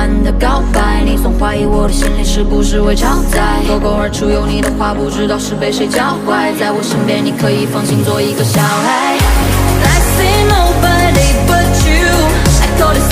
般的告白，你总怀疑我的心里是不是会超载，脱口而出有你的话，不知道是被谁教坏，在我身边你可以放心做一个小孩。I see nobody but you, I call it